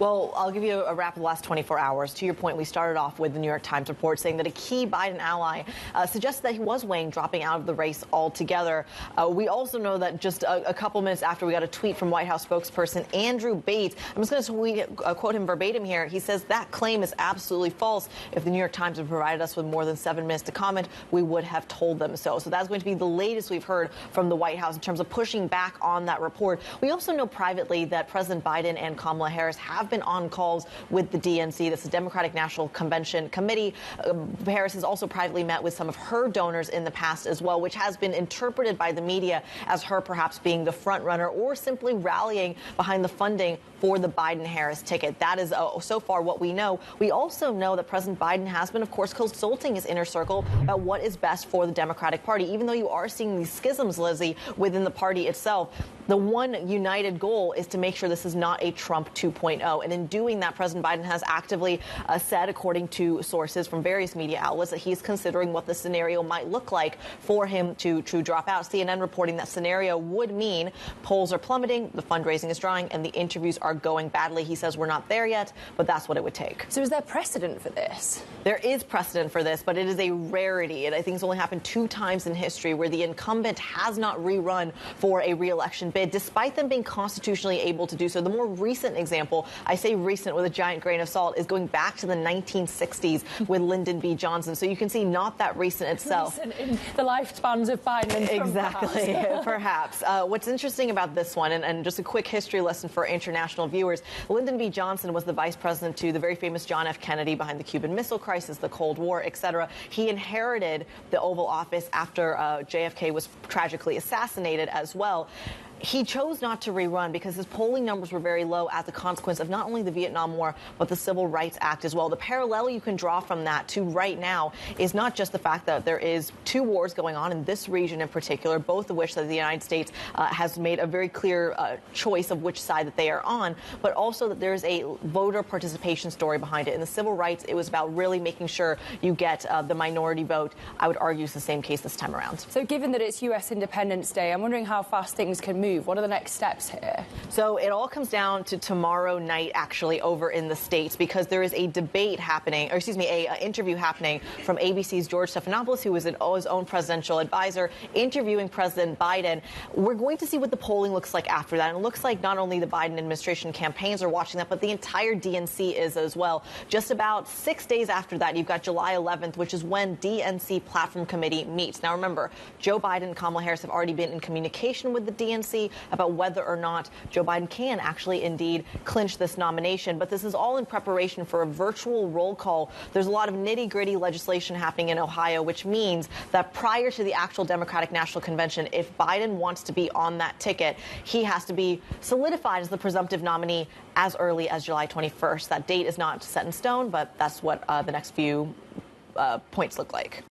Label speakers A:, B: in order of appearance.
A: Well, I'll give you a wrap of the last 24 hours. To your point, we started off with the New York Times report saying that a key Biden ally suggested that he was weighing dropping out of the race altogether. We also know that just a couple minutes after, we got a tweet from White House spokesperson Andrew Bates. I'm just going to quote him verbatim here. He says that claim is absolutely false. If the New York Times had provided us with more than 7 minutes to comment, we would have told them so. So that's going to be the latest we've heard from the White House in terms of pushing back on that report. We also know privately that President Biden and Kamala Harris have been on calls with the DNC. That's the Democratic National Convention Committee. Harris has also privately met with some of her donors in the past as well, which has been interpreted by the media as her perhaps being the front runner or simply rallying behind the funding for the Biden-Harris ticket. That is so far what we know. We also know that President Biden has been, of course, consulting his inner circle about what is best for the Democratic Party. Even though you are seeing these schisms, Lizzie, within the party itself, the one united goal is to make sure this is not a Trump 2.0. And in doing that, President Biden has actively said, according to sources from various media outlets, that he's considering what the scenario might look like for him to drop out. CNN reporting that scenario would mean polls are plummeting, the fundraising is drying, and the interviews are going badly. He says we're not there yet, but that's what it would take.
B: So is there precedent for this?
A: There is precedent for this, but it is a rarity. And I think it's only happened 2 times in history where the incumbent has not rerun for a re-election bid, despite them being constitutionally able to do so. The more recent example, I say recent with a giant grain of salt, is going back to the 1960s with Lyndon B. Johnson. So you can see not that recent itself.
B: Recent in the lifespans of Biden and Trump,
A: exactly, perhaps. What's interesting about this one, and just a quick history lesson for international viewers, Lyndon B. Johnson was the vice president to the very famous John F. Kennedy behind the Cuban Missile Crisis, the Cold War, etc. He inherited the Oval Office after JFK was tragically assassinated as well. He chose not to rerun because his polling numbers were very low as a consequence of not only the Vietnam War, but the Civil Rights Act as well. The parallel you can draw from that to right now is not just the fact that there is 2 wars going on in this region in particular, both of which that the United States has made a very clear choice of which side that they are on, but also that there's a voter participation story behind it. In the civil rights, it was about really making sure you get the minority vote. I would argue it's the same case this time around.
B: So given that it's U.S. Independence Day, I'm wondering how fast things can move. What are the next steps here?
A: So it all comes down to tomorrow night, actually, over in the States, because there is a debate happening, or excuse me, an interview happening from ABC's George Stephanopoulos, who is his own presidential advisor, interviewing President Biden. We're going to see what the polling looks like after that. And it looks like not only the Biden administration campaigns are watching that, but the entire DNC is as well. Just about 6 days after that, you've got July 11th, which is when DNC Platform Committee meets. Now, remember, Joe Biden and Kamala Harris have already been in communication with the DNC about whether or not Joe Biden can actually indeed clinch this nomination. But this is all in preparation for a virtual roll call. There's a lot of nitty-gritty legislation happening in Ohio, which means that prior to the actual Democratic National Convention, if Biden wants to be on that ticket, he has to be solidified as the presumptive nominee as early as July 21st. That date is not set in stone, but that's what the next few points look like.